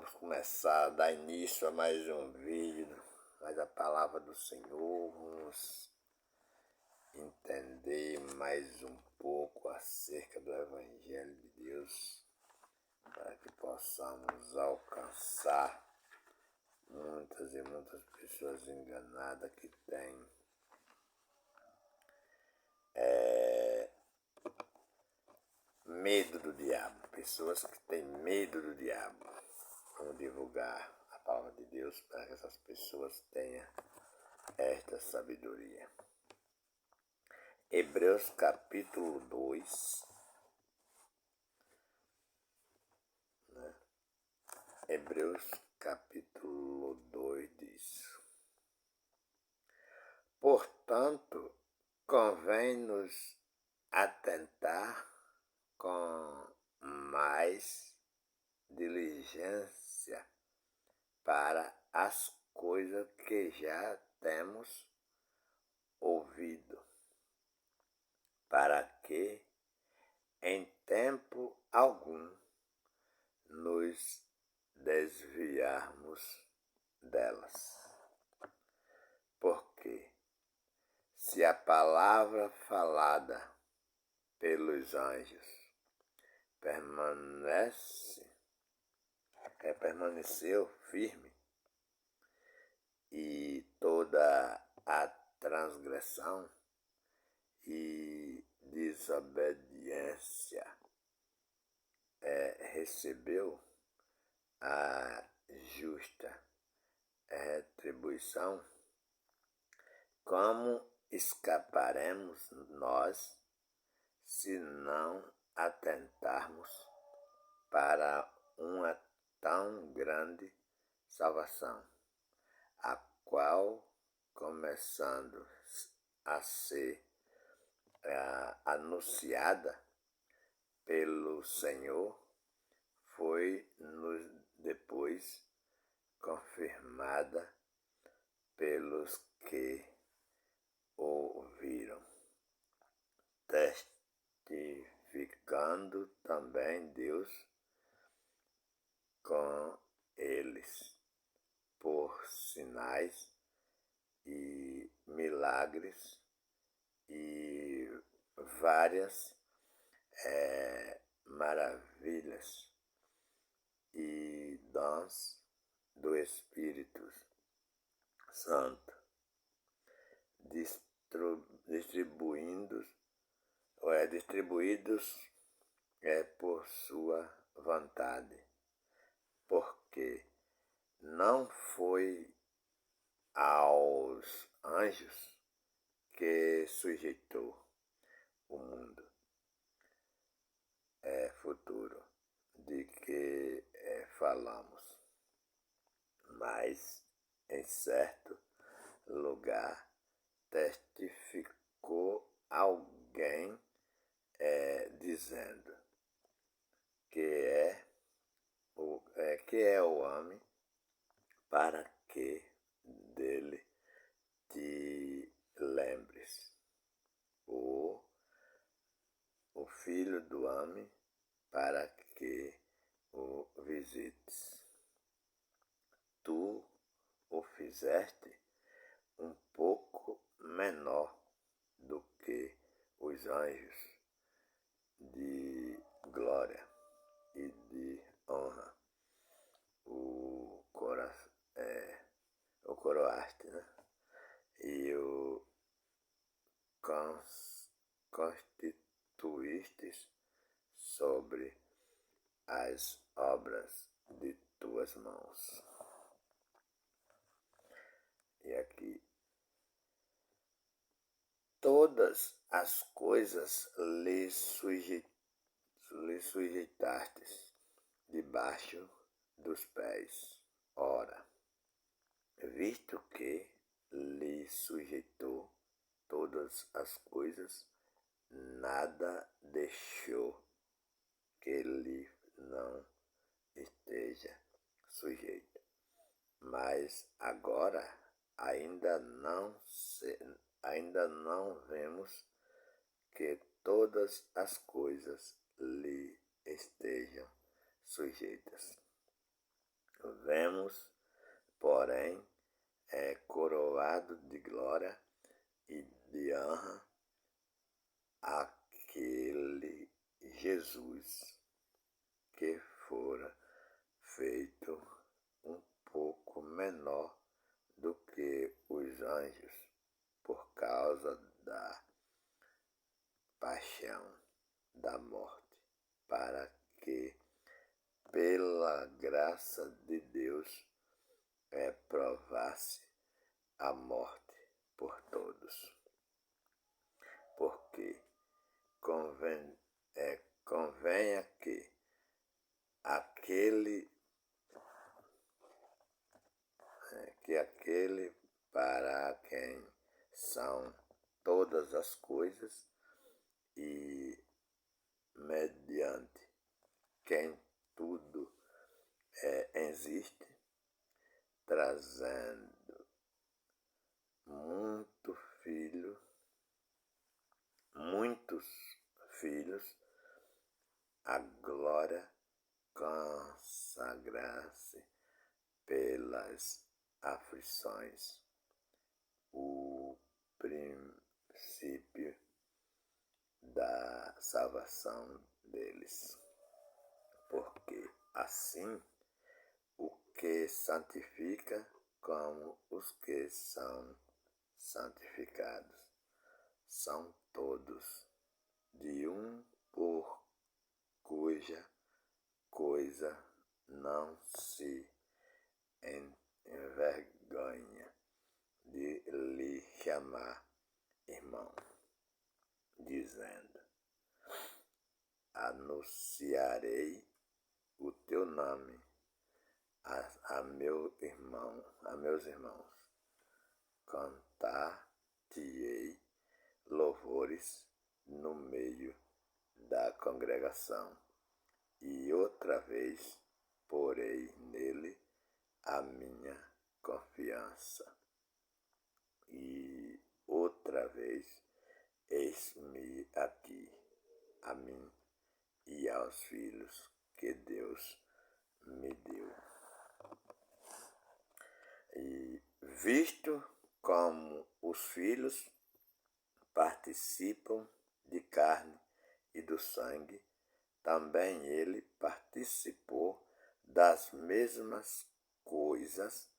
Vamos começar a dar início a mais um vídeo, mais a palavra do Senhor. Vamos entender mais um pouco acerca do Evangelho de Deus, para que possamos alcançar muitas e muitas pessoas enganadas que têm medo do diabo, pessoas que têm medo do diabo. Vamos divulgar a palavra de Deus para que essas pessoas tenham esta sabedoria. Hebreus capítulo 2, né? Hebreus capítulo 2 diz: portanto, convém-nos atentar com mais diligência para as coisas que já temos ouvido, para que em tempo algum nos desviarmos delas. Porque se a palavra falada pelos anjos permaneceu firme, e toda a transgressão e desobediência recebeu a justa retribuição, como escaparemos nós se não atentarmos para uma tão grande salvação, a qual, começando a ser anunciada pelo Senhor, foi-nos depois confirmada pelos que ouviram, testificando também Deus com eles por sinais e milagres e várias maravilhas e dons do Espírito Santo, distribuídos por sua vontade, porque não foi aos anjos que sujeitou o mundo futuro de que falamos, mas em certo lugar testificou alguém dizendo que é o homem para que dele te lembres, o filho do homem para que o visites. Tu o fizeste um pouco menor do que os anjos, de glória e de honra. O coroaste, né? E o constituístes sobre as obras de tuas mãos. E aqui: todas as coisas lhe sujeitastes debaixo dos pés. Ora, visto que lhe sujeitou todas as coisas, nada deixou que lhe não esteja sujeito. Mas agora ainda não vemos que todas as coisas lhe estejam sujeitas, Vemos, porém, coroado de glória e de honra aquele Jesus que fora feito um pouco menor do que os anjos por causa da paixão da morte, para que, pela graça de Deus, provasse a morte por todos. Porque convenha que aquele para quem são todas as coisas e mediante quem tudo existe, trazendo muitos filhos a glória, consagrar-se pelas aflições, o princípio da salvação deles. Porque assim o que santifica como os que são santificados são todos de um, por cuja coisa não se envergonha de lhe chamar irmão, dizendo: anunciarei o teu nome a meus irmãos, cantar-te-ei louvores no meio da congregação, e outra vez porei nele a minha confiança. E outra vez, eis-me aqui, a mim e aos filhos que Deus me deu. E visto como os filhos participam de carne e do sangue, também ele participou das mesmas coisas,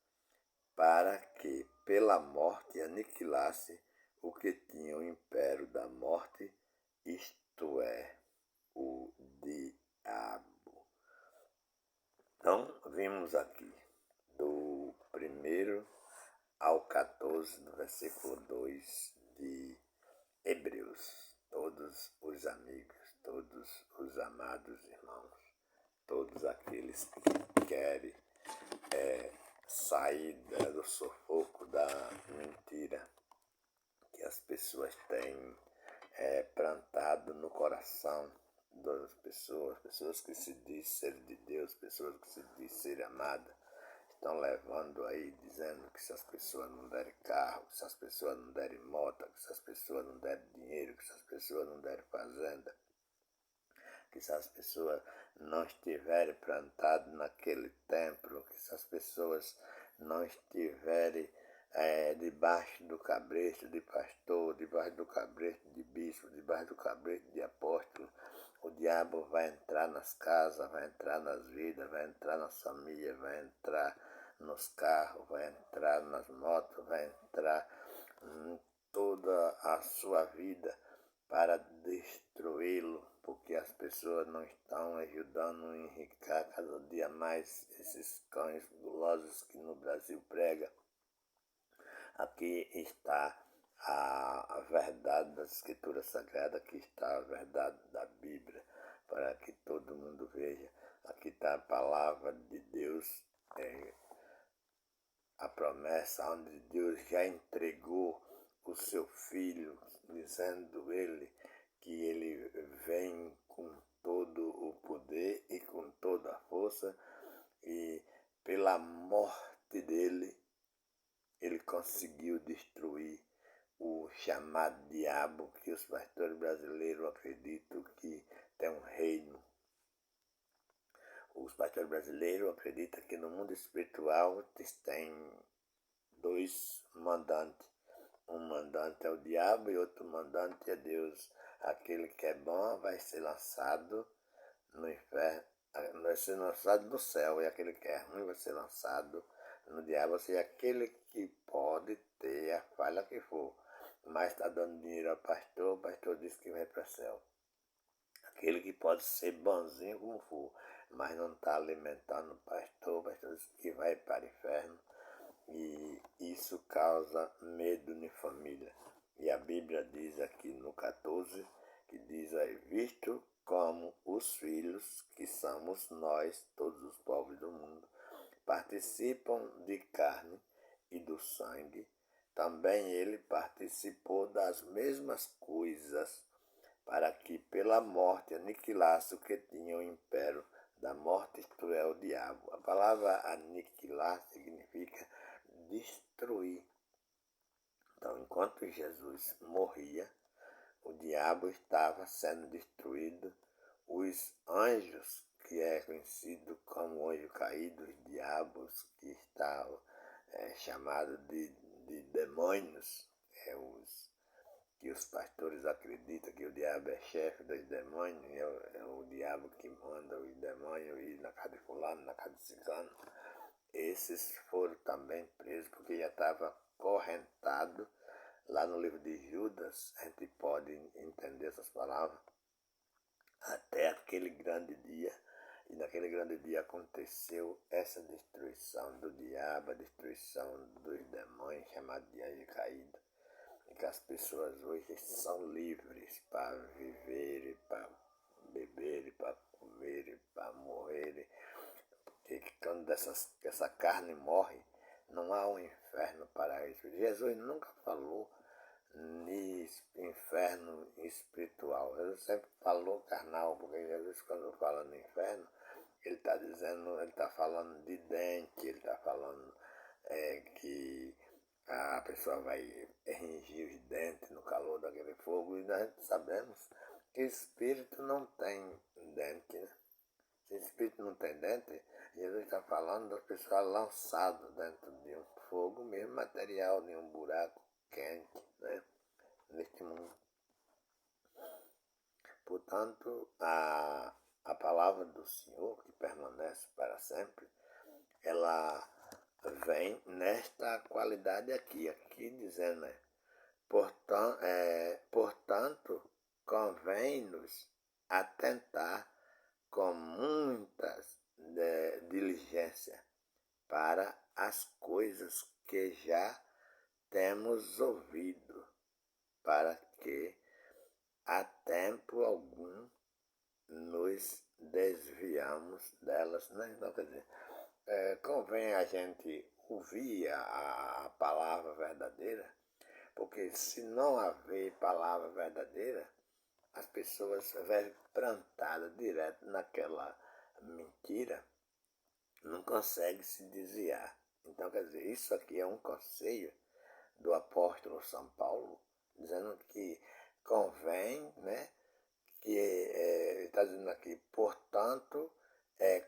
para que pela morte aniquilasse o que tinha o império da morte, isto é, o diabo. Então, vimos aqui do 1 ao 14, do versículo 2 de Hebreus, todos os amigos, todos os amados irmãos, todos aqueles que querem sair do sufoco da mentira que as pessoas têm plantado no coração das pessoas que se dizem ser de Deus, pessoas que se dizem ser amadas, estão levando aí, dizendo que se as pessoas não derem carro, que se as pessoas não derem moto, que se as pessoas não derem dinheiro, que se as pessoas não derem fazenda, que se as pessoas não estiverem plantadas naquele templo, que se as pessoas não estiverem debaixo do cabresto de pastor, debaixo do cabresto de bispo, debaixo do cabresto de apóstolo, o diabo vai entrar nas casas, vai entrar nas vidas, vai entrar nas famílias, vai entrar nos carros, vai entrar nas motos, vai entrar em toda a sua vida para destruí-lo, porque as pessoas não estão ajudando a enriquecer cada dia mais esses cães gulosos que no Brasil prega. Aqui está a verdade da Escritura Sagrada, aqui está a verdade da Bíblia, para que todo mundo veja. Aqui está a palavra de Deus, a promessa onde Deus já entregou o seu Filho, dizendo ele que ele vem com todo o poder e com toda a força, e pela morte dele, ele conseguiu destruir o chamado diabo, que os pastores brasileiros acreditam que tem um reino. O os pastores brasileiros acreditam que no mundo espiritual tem dois mandantes. Um mandante é o diabo e outro mandante é Deus. Aquele que é bom vai ser lançado no inferno, vai ser lançado no céu, e aquele que é ruim vai ser lançado no diabo. Ou seja, aquele que pode ter a falha que for, mas está dando dinheiro ao pastor, o pastor diz que vai para o céu. Aquele que pode ser bonzinho como for, mas não está alimentando o pastor diz que vai para o inferno. E isso causa medo na família. E a Bíblia diz aqui no 14, que diz aí, visto como os filhos, que somos nós, todos os povos do mundo, participam de carne e do sangue, também ele participou das mesmas coisas, para que pela morte aniquilasse o que tinha o império da morte, isto é, o diabo. A palavra aniquilar significa destruir. Então, enquanto Jesus morria, o diabo estava sendo destruído, os anjos, que é conhecido como anjo caído, os diabos que estavam chamados de demônios, que os pastores acreditam que o diabo é chefe dos demônios, é o diabo que manda os demônios ir na casa de fulano, na casa de ciclano. Esses foram também presos porque já estava correntado. Lá no livro de Judas, a gente pode entender essas palavras. Até aquele grande dia, e naquele grande dia aconteceu essa destruição do diabo, a destruição dos demônios, chamados de anjo caído. E que as pessoas hoje são livres para viver, para beber, para comer, para morrer. Porque quando essa carne morre, não há um inferno para isso. Jesus nunca falou de inferno espiritual. Jesus sempre falou carnal, porque Jesus, quando fala no inferno, ele está dizendo, ele está falando de dente, ele está falando que a pessoa vai ringir os dentes no calor daquele fogo, e nós sabemos que espírito não tem dente, né? Se espírito não tem dente, Jesus está falando das pessoas lançadas dentro de um fogo, mesmo material, de um buraco quente, né? Neste mundo. Portanto, a palavra do Senhor, que permanece para sempre, ela vem nesta qualidade aqui dizendo, portanto, convém-nos atentar com muitas diligência para as coisas que já temos ouvido, para que a tempo algum nos desviamos delas, né? Então, quer dizer, convém a gente ouvir a palavra verdadeira, porque se não haver palavra verdadeira, as pessoas vão plantadas direto naquela mentira, não conseguem se desviar. Então, quer dizer, isso aqui é um conselho do apóstolo São Paulo, dizendo que convém, né, que ele está dizendo aqui, portanto,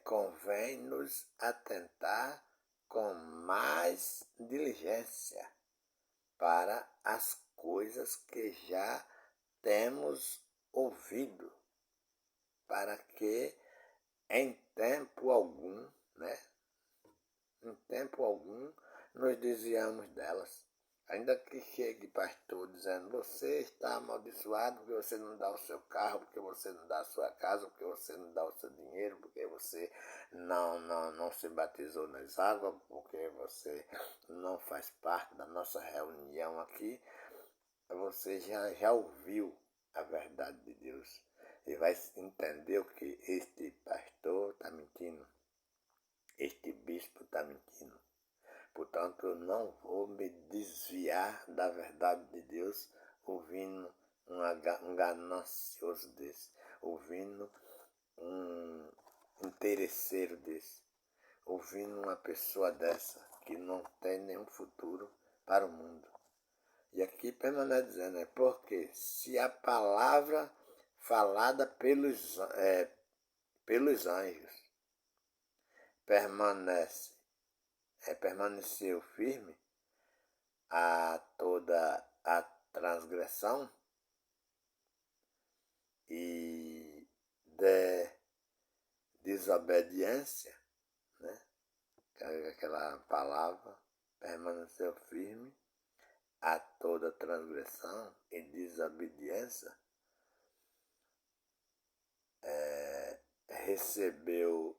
convém nos atentar com mais diligência para as coisas que já temos ouvido, para que em tempo algum, né, em tempo algum, nos desviamos delas. Ainda que chegue pastor dizendo, você está amaldiçoado porque você não dá o seu carro, porque você não dá a sua casa, porque você não dá o seu dinheiro, porque você não se batizou nas águas, porque você não faz parte da nossa reunião aqui, você já ouviu a verdade de Deus e vai entender que este pastor está mentindo, este bispo está mentindo. Portanto, eu não vou me desviar da verdade de Deus ouvindo um ganancioso desse, ouvindo um interesseiro desse, ouvindo uma pessoa dessa que não tem nenhum futuro para o mundo. E aqui permanece dizendo, porque se a palavra falada pelos anjos permaneceu firme a toda a transgressão e desobediência, né? Aquela palavra, permaneceu firme a toda transgressão e desobediência, recebeu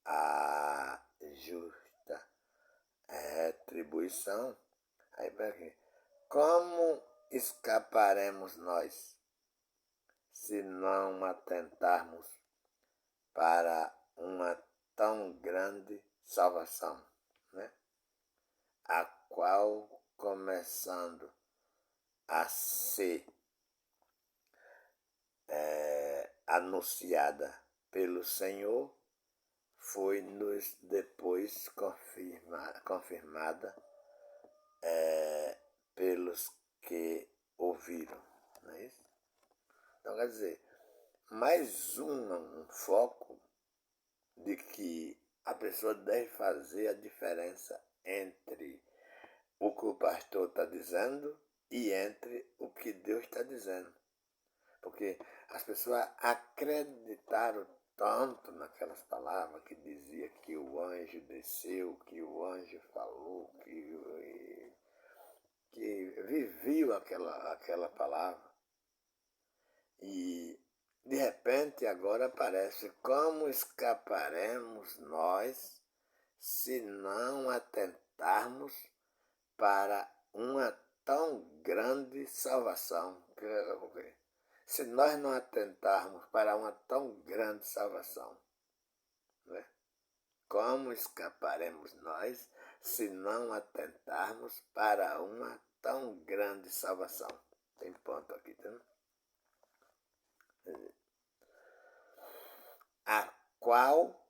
a justa retribuição. Aí, para quê? Como escaparemos nós se não atentarmos para uma tão grande salvação, né? A qual, começando a ser anunciada pelo Senhor, foi-nos depois confirmada pelos que ouviram. Não é isso? Então, quer dizer, mais um foco de que a pessoa deve fazer a diferença entre o que o pastor está dizendo e entre o que Deus está dizendo. Porque as pessoas acreditaram tanto naquelas palavras que dizia que o anjo desceu, que o anjo falou, que viviam aquela palavra. E de repente agora aparece: como escaparemos nós se não atentarmos para uma tão grande salvação? Se nós não atentarmos para uma tão grande salvação, né? Como escaparemos nós se não atentarmos para uma tão grande salvação? Tem ponto aqui, tá? A qual,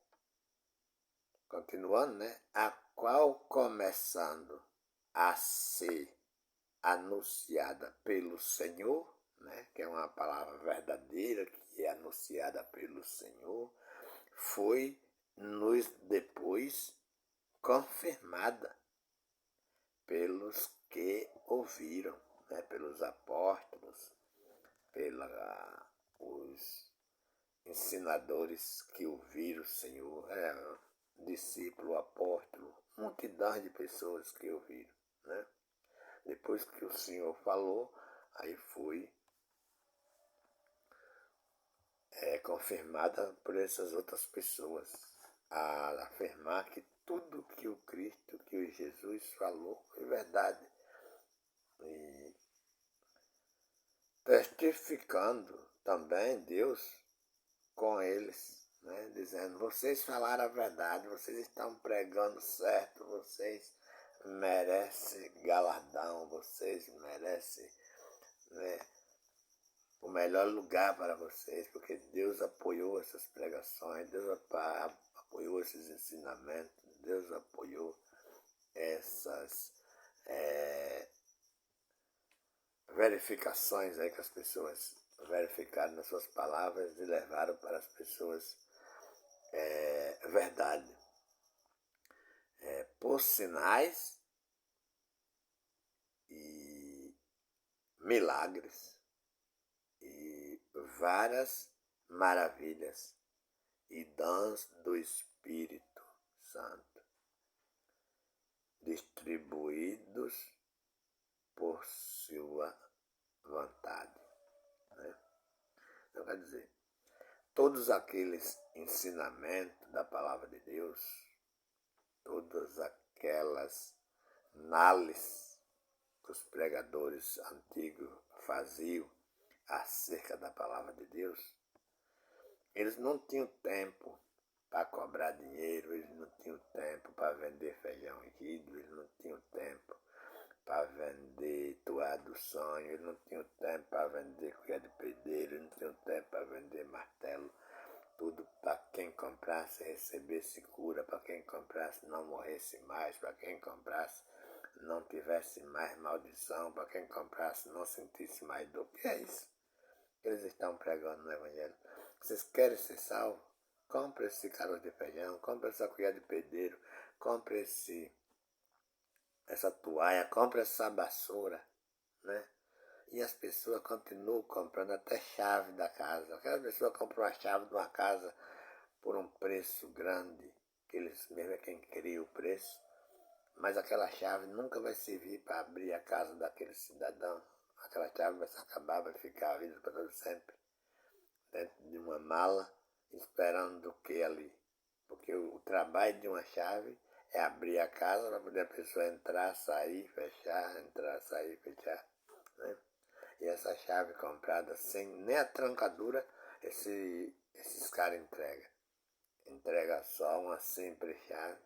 continuando, né? A qual, começando a ser anunciada pelo Senhor, né? Que é uma palavra verdadeira, que é anunciada pelo Senhor, foi-nos depois confirmada pelos que ouviram, né? Pelos apóstolos, pelos ensinadores que ouviram o Senhor, discípulo, apóstolo, multidão de pessoas que ouviram, né? Depois que o Senhor falou, aí foi confirmada por essas outras pessoas a afirmar que tudo que o Cristo, que o Jesus falou é verdade. E testificando também Deus com eles, né? Dizendo: vocês falaram a verdade, vocês estão pregando certo, vocês merecem galardão, vocês merecem, né, o melhor lugar para vocês, porque Deus apoiou essas pregações, Deus apoiou esses ensinamentos, Deus apoiou essas verificações aí que as pessoas verificaram nas suas palavras e levaram para as pessoas verdade. Por sinais e milagres e várias maravilhas e dons do Espírito Santo, distribuídos por sua vontade, né? Então, quer dizer, todos aqueles ensinamentos da palavra de Deus, todas aquelas análises que os pregadores antigos faziam acerca da palavra de Deus, eles não tinham tempo para cobrar dinheiro, eles não tinham tempo para vender feijão enrido, eles não tinham tempo para vender toalha do sonho, eles não tinham tempo para vender colher de pedreiro, eles não tinham tempo para vender martelo. Tudo para quem comprasse recebesse cura, para quem comprasse não morresse mais, para quem comprasse não tivesse mais maldição, para quem comprasse não sentisse mais dor. Que é isso que eles estão pregando no Evangelho? Vocês querem ser salvos? compre esse caroço de feijão, compre essa colher de pedreiro, compre essa toalha, compre essa vassoura, né? E as pessoas continuam comprando até chave da casa. Aquela pessoa compra uma chave de uma casa por um preço grande, que eles mesmo é quem cria o preço, mas aquela chave nunca vai servir para abrir a casa daquele cidadão. Aquela chave vai se acabar, vai ficar a vida para todo sempre dentro de uma mala, esperando o que ali? Porque o trabalho de uma chave é abrir a casa para poder a pessoa entrar, sair, fechar, entrar, sair, fechar, né? E essa chave comprada sem nem a trancadura, esses caras entregam. Entrega só uma simples chave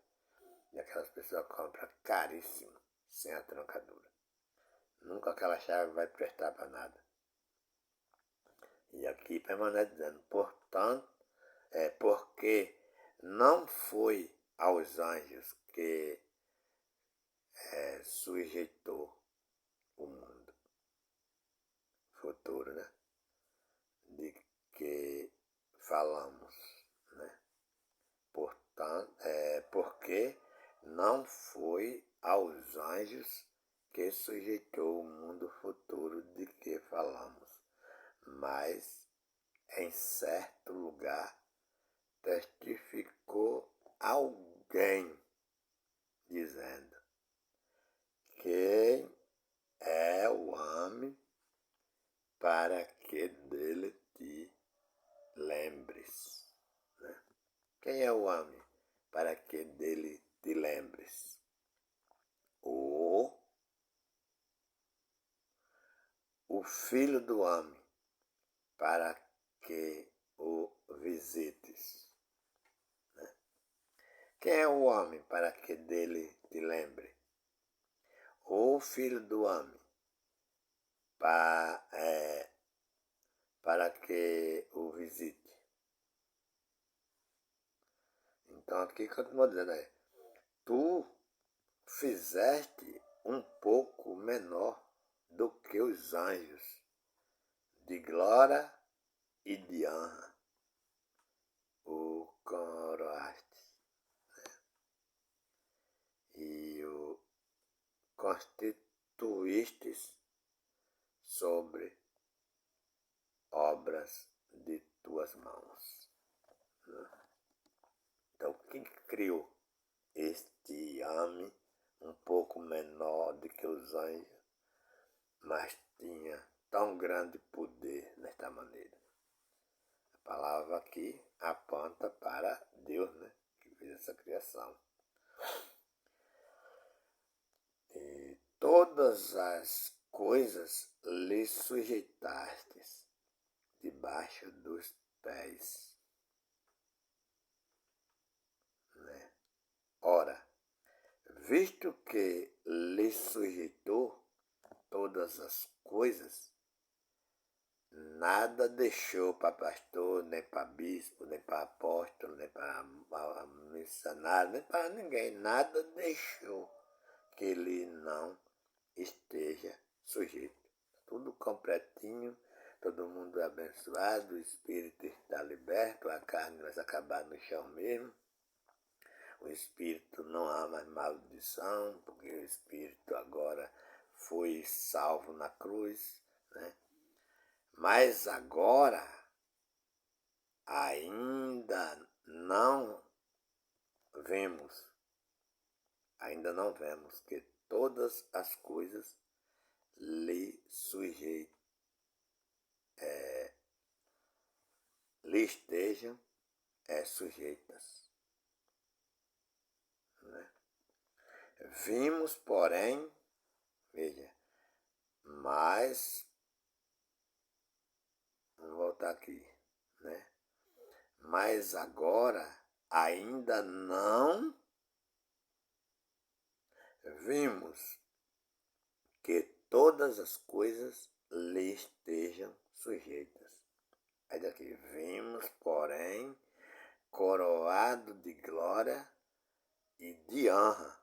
e aquelas pessoas compram caríssimo, sem a trancadura. Nunca aquela chave vai prestar para nada. E aqui permanece dizendo, portanto, porque não foi aos anjos que sujeitou o mundo futuro, né? De que falamos, né? Portanto, porque não foi aos anjos que sujeitou o mundo futuro de que falamos, mas em certo lugar testificou alguém dizendo: quem é o homem para que dele te lembres? Né? Quem é o homem para que dele te lembres? O filho do homem para que o visites. Né? Quem é o homem para que dele te lembre? O filho do homem para que o visite. Então aqui continua dizendo aí, tu fizeste um pouco menor do que os anjos, de glória e de honra, o coroaste, né? E o constituístes sobre obras de tuas mãos. Né? Então, quem criou este homem um pouco menor do que os anjos, mas tinha tão grande poder nesta maneira? A palavra aqui aponta para Deus, né, que fez essa criação. E todas as coisas lhe sujeitastes debaixo dos pés. Né? Ora, visto que lhe sujeitou todas as coisas, nada deixou para pastor, nem para bispo, nem para apóstolo, nem para missionário, nem para ninguém. Nada deixou que ele não esteja sujeito. Tudo completinho, todo mundo é abençoado, o espírito está liberto, a carne vai se acabar no chão mesmo. O espírito não há mais maldição, porque o espírito agora foi salvo na cruz, né? Mas agora ainda não vemos que todas as coisas lhe estejam sujeitas. Né? Vimos, porém, veja, mas, vamos voltar aqui, né? Mas agora ainda não vimos que todas as coisas lhe estejam sujeitas. Aí daqui, vimos, porém, coroado de glória e de honra,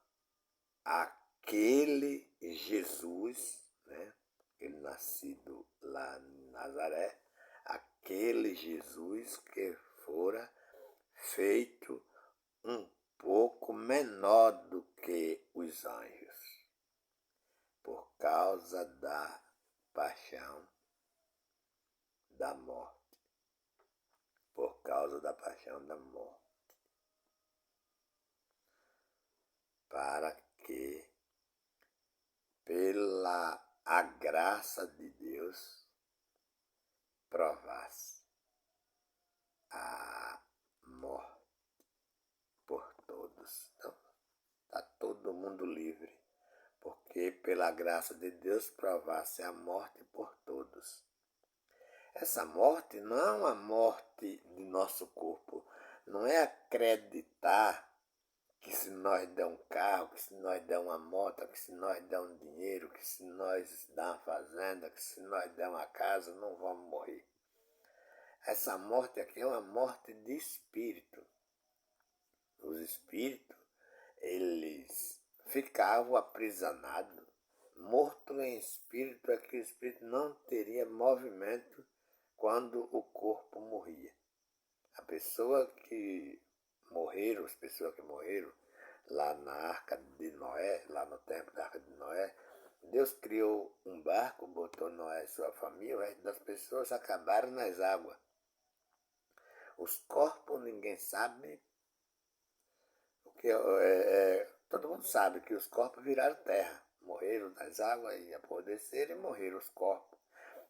aquele Jesus, né? Ele nascido lá em Nazaré, aquele Jesus que fora feito um pouco menor do que os anjos, por causa da paixão da morte, por causa da paixão da morte, para que, pela a graça de Deus, provasse a morte por todos. Então, está todo mundo livre, porque pela graça de Deus provasse a morte por todos. Essa morte não é uma morte de nosso corpo, não é acreditar que se nós der um carro, que se nós der uma moto, que se nós der um dinheiro, que se nós der uma fazenda, que se nós der uma casa, não vamos morrer. Essa morte aqui é uma morte de espírito. Os espíritos, eles ficavam aprisionados. Morto em espírito é que o espírito não teria movimento quando o corpo morria. A pessoa que morreram, as pessoas que morreram lá na Arca de Noé, lá no tempo da Arca de Noé, Deus criou um barco, botou Noé e sua família, o resto das pessoas acabaram nas águas. Os corpos ninguém sabe, porque todo mundo sabe que os corpos viraram terra, morreram nas águas e apodreceram e morreram os corpos.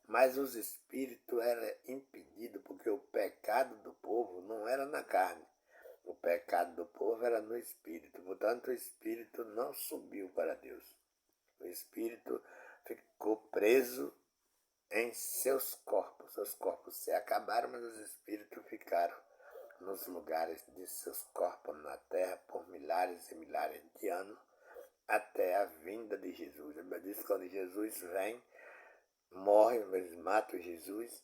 Mas os espíritos eram impedidos, porque o pecado do povo não era na carne. O pecado do povo era no espírito. Portanto, o espírito não subiu para Deus. O espírito ficou preso em seus corpos. Seus corpos se acabaram, mas os espíritos ficaram nos lugares de seus corpos na terra por milhares e milhares de anos, até a vinda de Jesus. Ele diz que quando Jesus vem, morre, eles matam Jesus.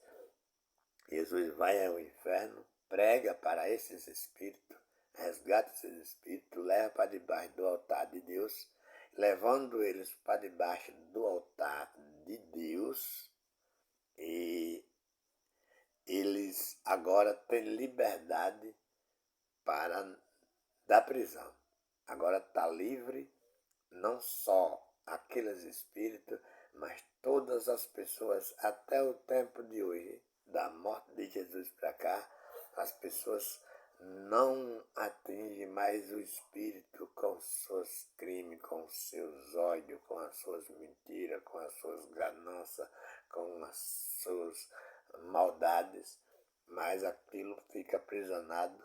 Jesus vai ao inferno, prega para esses espíritos, resgata esses espíritos, leva para debaixo do altar de Deus, levando eles para debaixo do altar de Deus, e eles agora têm liberdade da prisão. Agora está livre não só aqueles espíritos, mas todas as pessoas até o tempo de hoje, da morte de Jesus para cá, as pessoas não atingem mais o espírito com seus crimes, com seus ódios, com as suas mentiras, com as suas ganâncias, com as suas maldades, mas aquilo fica aprisionado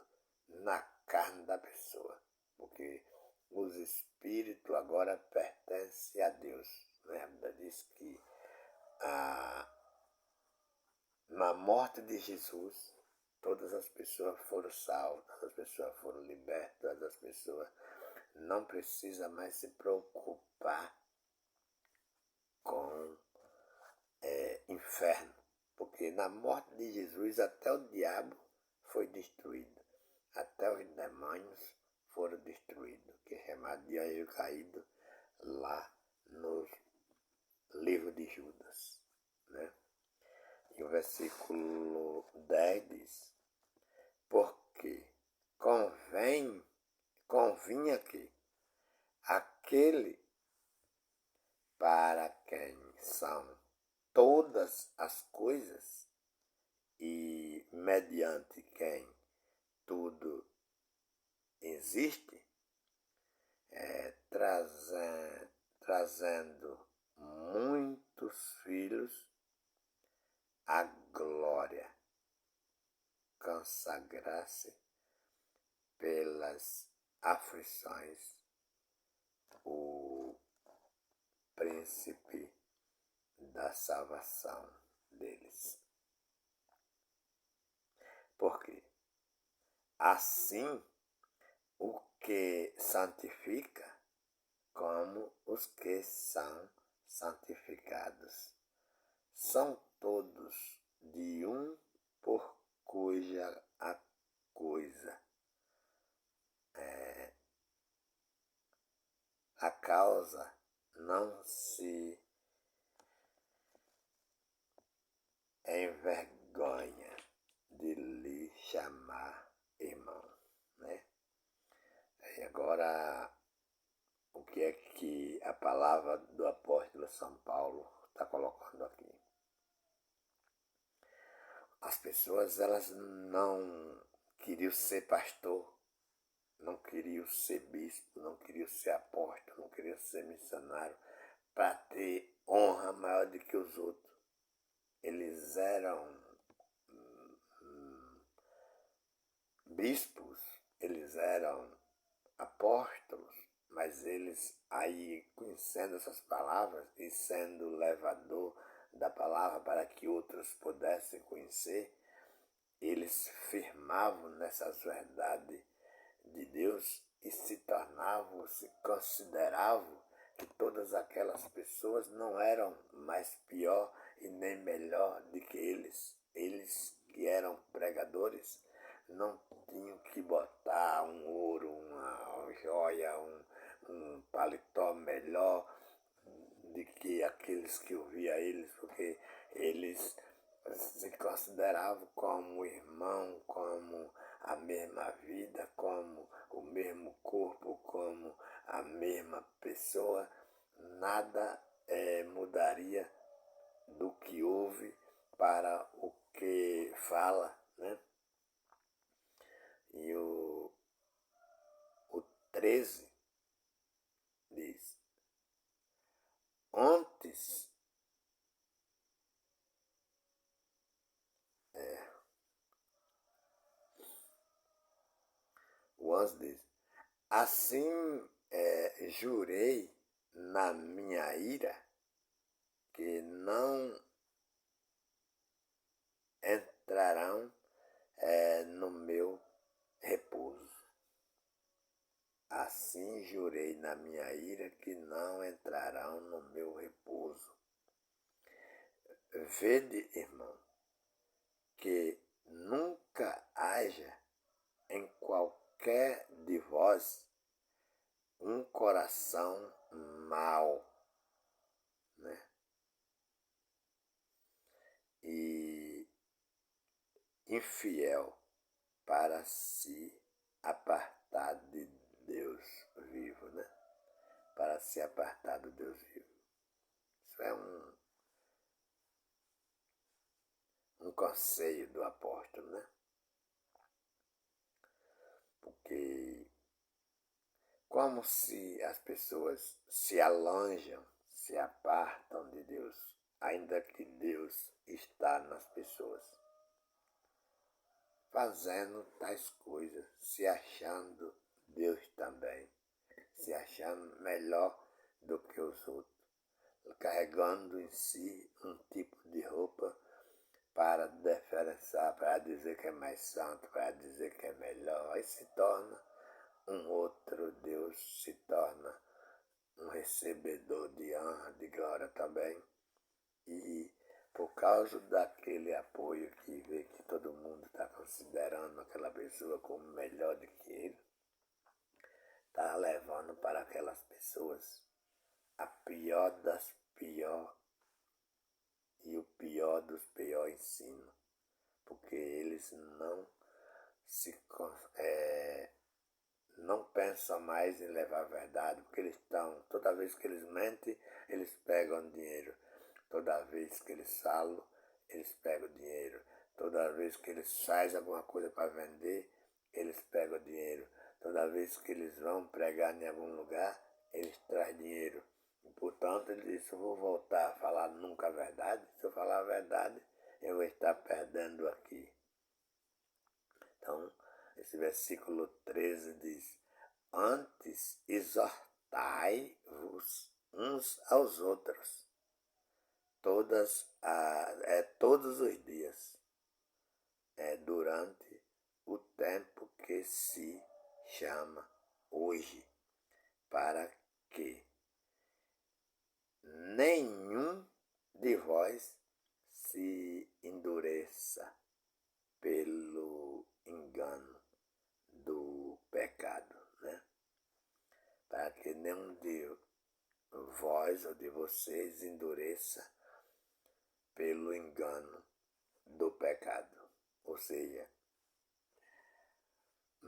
na carne da pessoa, porque os espíritos agora pertencem a Deus. A Bíblia diz que na morte de Jesus, todas as pessoas foram salvas, todas as pessoas foram libertas, todas as pessoas não precisam mais se preocupar com inferno, porque na morte de Jesus até o diabo foi destruído, até os demônios foram destruídos, que é chamado de anjo caído lá no livro de Judas, né? E o versículo 10 diz: porque convinha que aquele para quem são todas as coisas e mediante quem tudo existe, trazendo muitos filhos à glória, consagrar-se pelas aflições o príncipe da salvação deles. Porque assim o que santifica, como os que são santificados, são todos de um, por cuja a coisa a causa não se envergonha de lhe chamar irmão. Agora, o que é que a palavra do apóstolo São Paulo está colocando aqui? As pessoas, elas não queriam ser pastor, não queriam ser bispo, não queriam ser apóstolo, não queriam ser missionário para ter honra maior do que os outros. Eles eram bispos, eles eram apóstolos, mas eles aí conhecendo essas palavras e sendo levador da palavra para que outros pudessem conhecer, eles firmavam nessas verdades de Deus e se tornavam, se consideravam que todas aquelas pessoas não eram mais pior e nem melhor do que eles. Eles que eram pregadores não tinham que botar um ouro, uma joia, um paletó melhor do que aqueles que ouviam eles, porque eles se consideravam como irmão, como a mesma vida, como o mesmo corpo, como a mesma pessoa. Nada mudaria do que houve para o que fala, né? E o 13 diz: antes, o antes diz, assim jurei na minha ira que não entrarão no meu repouso. Assim jurei na minha ira que não entrarão no meu repouso. Vede, irmão, que nunca haja em qualquer de vós um coração mau, né? E infiel para se apartar de Deus vivo, né? Para se apartar do Deus vivo. Isso é um conselho do apóstolo, né? Porque como se as pessoas se alonjam, se apartam de Deus, ainda que Deus está nas pessoas, fazendo tais coisas, se achando Deus também, se achando melhor do que os outros, carregando em si um tipo de roupa para diferenciar, para dizer que é mais santo, para dizer que é melhor, aí se torna um outro Deus, se torna um recebedor de honra, de glória também. E por causa daquele apoio que vê que todo mundo está considerando aquela pessoa como melhor do que ele, está levando para aquelas pessoas a pior das pior e o pior dos pior ensino, porque eles não pensam mais em levar a verdade, porque eles estão, toda vez que eles mentem, eles pegam dinheiro. Toda vez que eles falam, eles pegam dinheiro. Toda vez que eles fazem alguma coisa para vender, eles pegam dinheiro. Toda vez que eles vão pregar em algum lugar, eles trazem dinheiro. E, portanto, ele disse, eu vou voltar a falar nunca a verdade. Se eu falar a verdade, eu vou estar perdendo aqui. Então, esse versículo 13 diz, antes exortai-vos uns aos outros, todos os dias, durante o tempo que se chama hoje, para que nenhum de vós se endureça pelo engano do pecado, né? Para que nenhum de vós ou de vocês endureça pelo engano do pecado. Ou seja,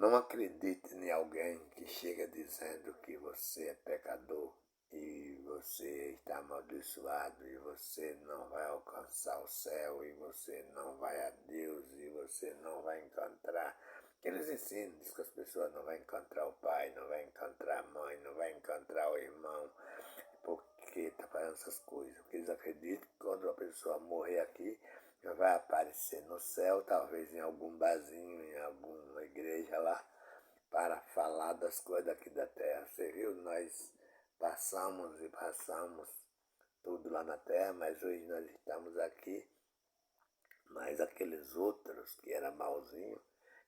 Não acredite em alguém que chega dizendo que você é pecador e você está amaldiçoado e você não vai alcançar o céu e você não vai a Deus e você não vai encontrar. Eles ensinam, diz que as pessoas não vão encontrar o pai, não vão encontrar a mãe, não vão encontrar o irmão, porque está fazendo essas coisas. Porque eles acreditam que quando a pessoa morrer aqui, vai aparecer no céu, talvez em algum barzinho, em alguma igreja lá, para falar das coisas daqui da terra. Você viu, nós passamos tudo lá na terra, mas hoje nós estamos aqui, mas aqueles outros que eram malzinhos,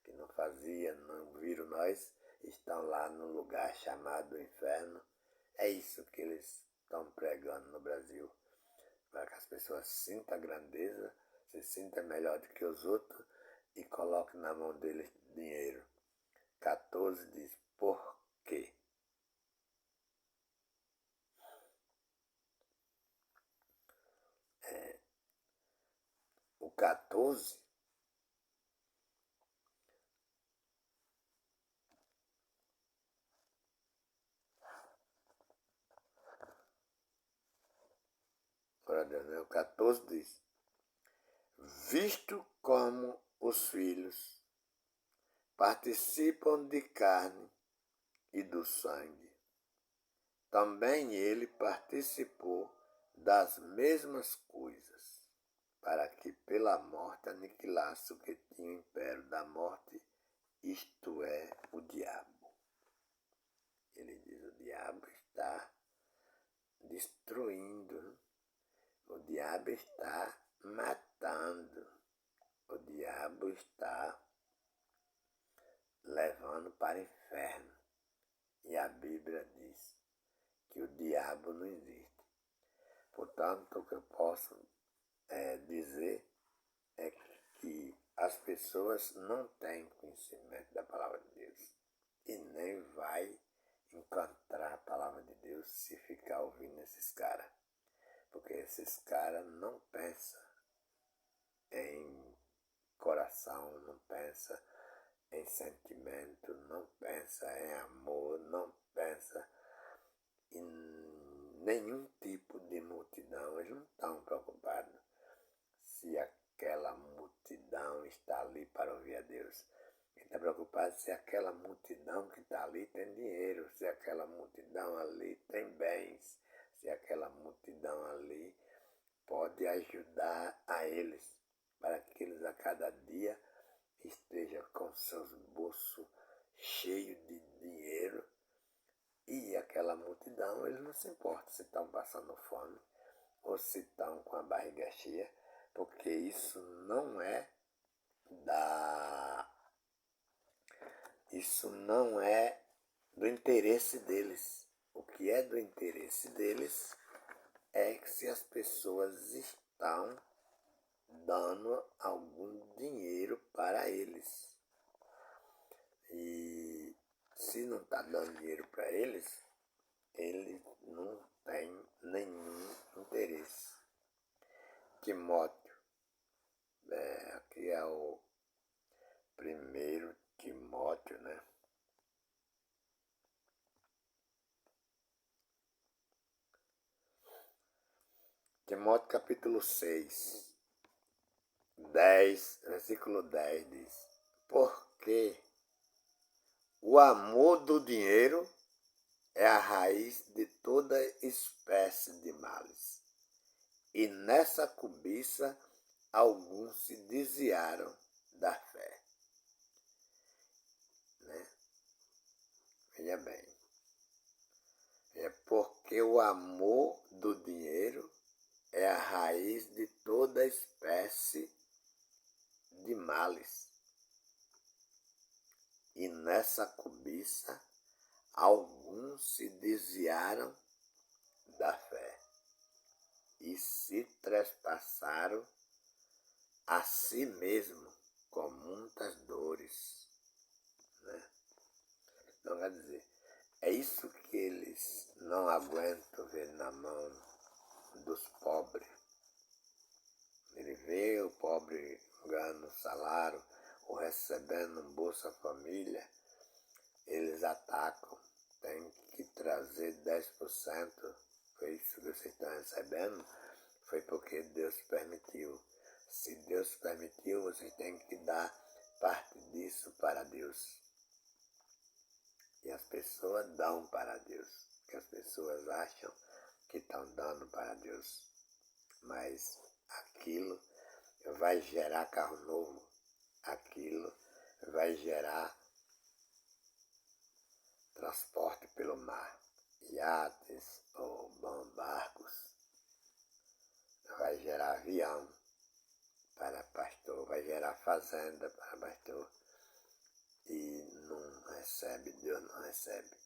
que não faziam, não viram nós, estão lá no lugar chamado inferno. É isso que eles estão pregando no Brasil, para que as pessoas sintam a grandeza, se sintam melhor do que os outros e coloquem na mão deles dinheiro. 14 diz, por quê? O 14 o 14 diz, visto como os filhos participam de carne e do sangue, também ele participou das mesmas coisas, para que pela morte aniquilasse o que tinha o império da morte, isto é, o diabo. Ele diz, o diabo está destruindo, o diabo está matando, o diabo está levando para o inferno. E a Bíblia diz que o diabo não existe. Portanto, o que eu posso dizer é que as pessoas não têm conhecimento da palavra de Deus e nem vai encontrar a palavra de Deus se ficar ouvindo esses caras. Porque esses caras não pensam em coração, não pensam em sentimento, não pensam em amor, não pensam em nenhum tipo de multidão. Eles não estão preocupados se aquela multidão está ali para ouvir a Deus. Ele está preocupado se aquela multidão que está ali tem dinheiro, se aquela multidão ali tem bens, se aquela multidão ali pode ajudar a eles, para que eles a cada dia estejam com seus bolsos cheios de dinheiro. E aquela multidão, eles não se importam se estão passando fome ou se estão com a barriga cheia, porque isso não é do interesse deles. O que é do interesse deles é que se as pessoas estão dando algum dinheiro para eles. E se não está dando dinheiro para eles, ele não tem nenhum interesse. Timóteo, aqui é o 1 Timóteo, né? Timóteo capítulo 6, 10, versículo 10 diz, porque o amor do dinheiro é a raiz de toda espécie de males. E nessa cobiça alguns se desviaram da fé. Né? Veja bem. É porque o amor do dinheiro é a raiz de toda espécie de males. E nessa cobiça alguns se desviaram da fé e se trespassaram a si mesmo com muitas dores. Né? Então, quer dizer, é isso que eles não aguentam ver na mão dos pobres. Ele vê o pobre ganhando salário ou recebendo um Bolsa Família eles atacam. Tem que trazer 10%. Foi isso que vocês estão recebendo? Foi porque Deus permitiu. Se Deus permitiu, vocês têm que dar parte disso para Deus. E as pessoas dão para Deus. Que as pessoas acham que estão dando para Deus. Mas aquilo vai gerar carro novo. Aquilo vai gerar transporte pelo mar. Iates ou barcos. Vai gerar avião para pastor. Vai gerar fazenda para pastor. E não recebe, Deus não recebe.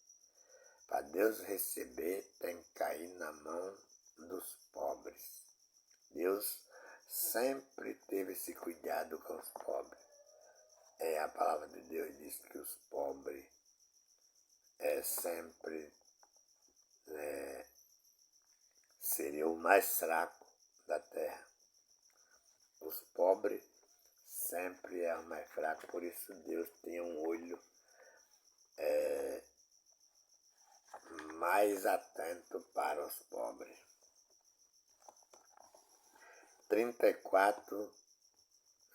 Para Deus receber, tem que cair na mão dos pobres. Deus sempre teve esse cuidado com os pobres. A palavra de Deus diz que os pobres sempre seriam o mais fraco da terra. Os pobres sempre é o mais fraco, por isso Deus tem um olho mais atento para os pobres.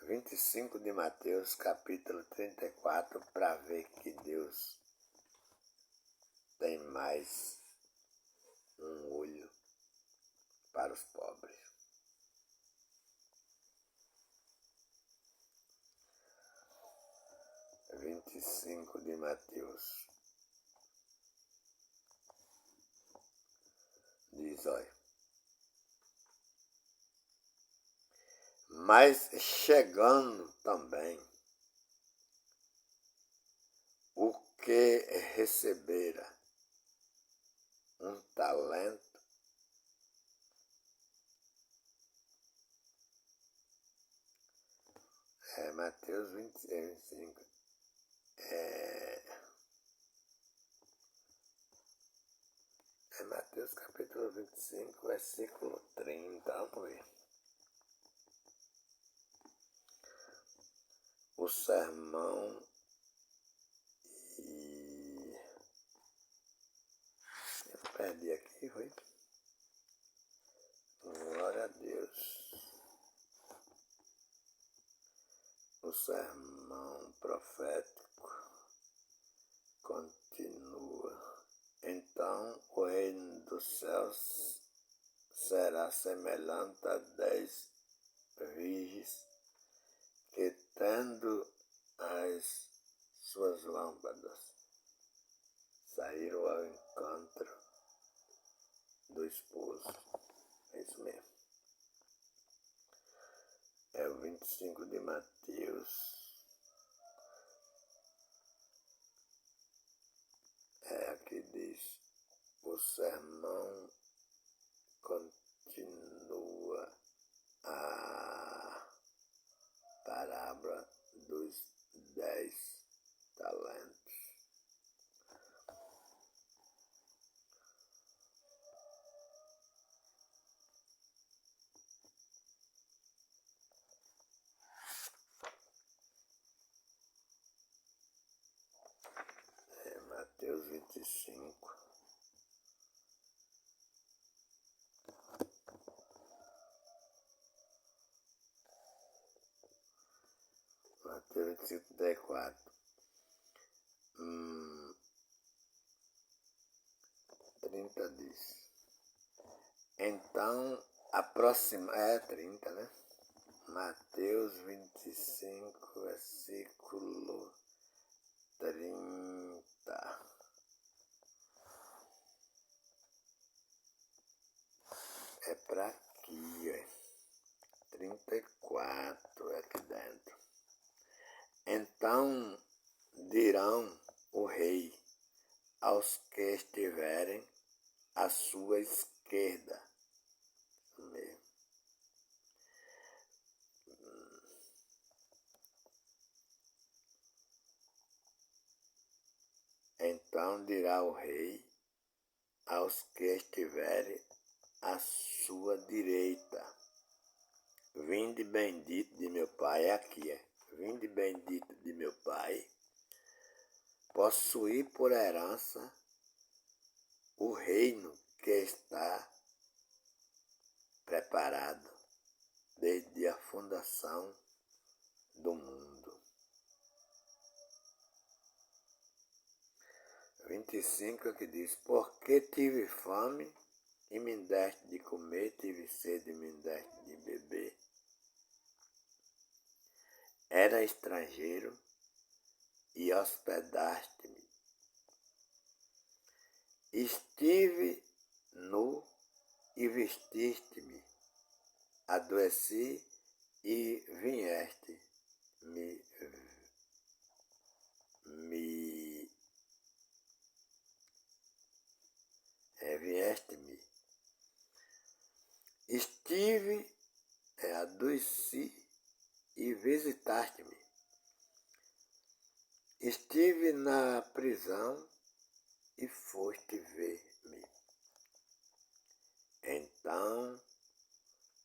25 de Mateus, capítulo 34, para ver que Deus tem mais um olho para os pobres. De Mateus diz, olha, mas chegando também o que recebera um talento, Mateus 25, Mateus capítulo 25, versículo 30, vamos ver. O sermão e... Eu perdi aqui, foi? Glória a Deus. O sermão profético continua. Então o reino dos céus será semelhante a 10 virgens que, tendo as suas lâmpadas, saíram ao encontro do esposo. É isso mesmo. É o 25 de Mateus. Aqui diz, o sermão continua a parábola dos 10 talentos. Mateus 25. Mateus 25, 34. 30 diz. Então, é 30, né? Mateus 25, versículo 30. É para aqui, ó. 34 é aqui dentro. Então dirão o rei aos que estiverem à sua esquerda. Então dirá o rei aos que estiverem à sua direita: vinde bendito de meu Pai, vinde bendito de meu Pai, possuir por herança o reino que está preparado desde a fundação do mundo. 25 é que diz: porque tive fome e me deste de comer, tive sede e me deste de beber. Era estrangeiro e hospedaste-me. Estive nu e vestiste-me. Adoeci e vieste vieste-me. Estive, adoeci e visitaste-me. Estive na prisão e foste ver-me. Então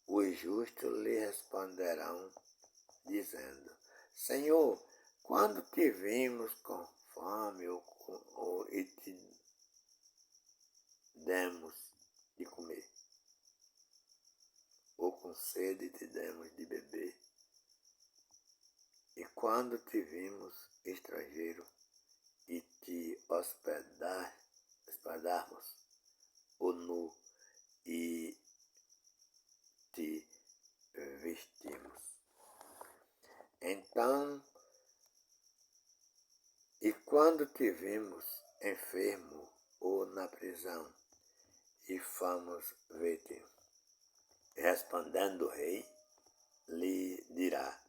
os justos lhe responderão, dizendo: Senhor, quando te vimos com fome e te demos de comer, ou com sede e te demos de beber? E quando te vimos estrangeiro e te hospedarmos, ou nu e te vestimos? Então, e quando te vimos enfermo ou na prisão e fomos ver-te? Respondendo o rei, lhe dirá: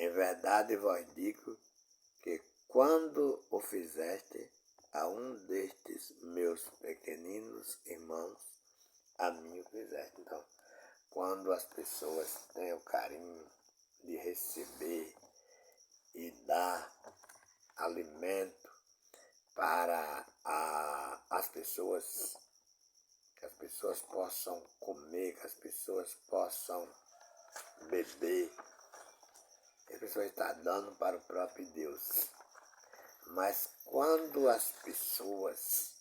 em verdade vos digo que quando o fizeste a um destes meus pequeninos irmãos, a mim o fizeste. Então, quando as pessoas têm o carinho de receber e dar alimento para as pessoas, que as pessoas possam comer, que as pessoas possam beber, a pessoa está dando para o próprio Deus. Mas quando as pessoas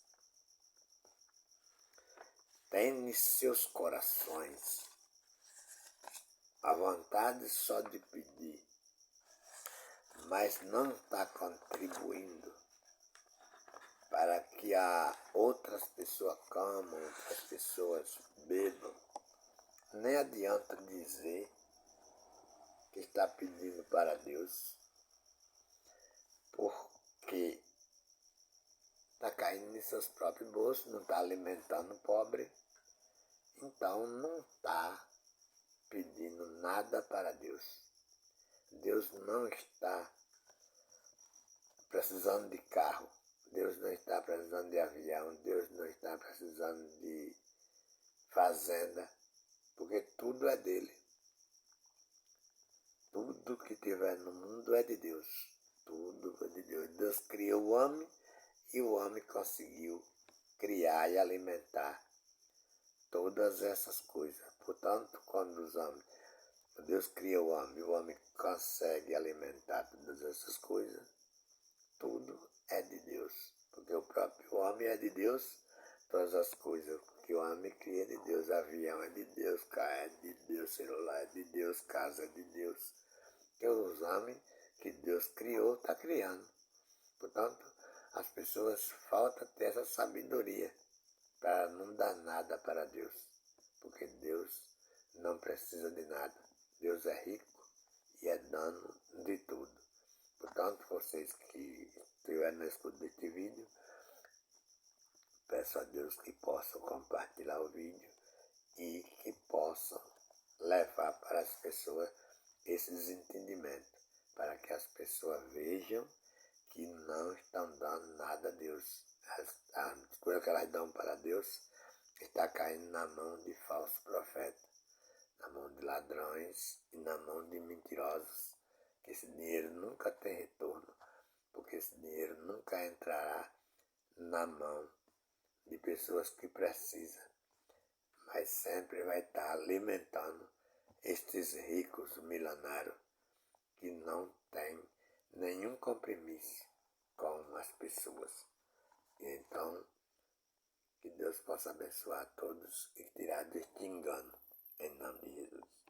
têm em seus corações a vontade só de pedir, mas não está contribuindo para que outras pessoas comam, outras pessoas bebam, nem adianta dizer que está pedindo para Deus, porque está caindo em seus próprios bolsos, não está alimentando o pobre, então não está pedindo nada para Deus. Deus não está precisando de carro, Deus não está precisando de avião, Deus não está precisando de fazenda, porque tudo é dele. Tudo que tiver no mundo é de Deus. Tudo é de Deus. Deus criou o homem e o homem conseguiu criar e alimentar todas essas coisas. Portanto, quando Deus cria o homem consegue alimentar todas essas coisas, tudo é de Deus. Porque o próprio homem é de Deus, todas as coisas que o homem cria é de Deus. Avião é de Deus, carro é de Deus, celular é de Deus, casa é de Deus. Que os homens que Deus criou, está criando. Portanto, as pessoas faltam ter essa sabedoria para não dar nada para Deus. Porque Deus não precisa de nada. Deus é rico e é dono de tudo. Portanto, vocês que estiverem na escuta deste vídeo, peço a Deus que possam compartilhar o vídeo e que possam levar para as pessoas esses entendimentos, para que as pessoas vejam que não estão dando nada a Deus. As coisas que elas dão para Deus está caindo na mão de falsos profetas, na mão de ladrões e na mão de mentirosos, que esse dinheiro nunca tem retorno, porque esse dinheiro nunca entrará na mão de pessoas que precisam, mas sempre vai estar alimentando estes ricos milionários que não têm nenhum compromisso com as pessoas. Então, que Deus possa abençoar a todos e que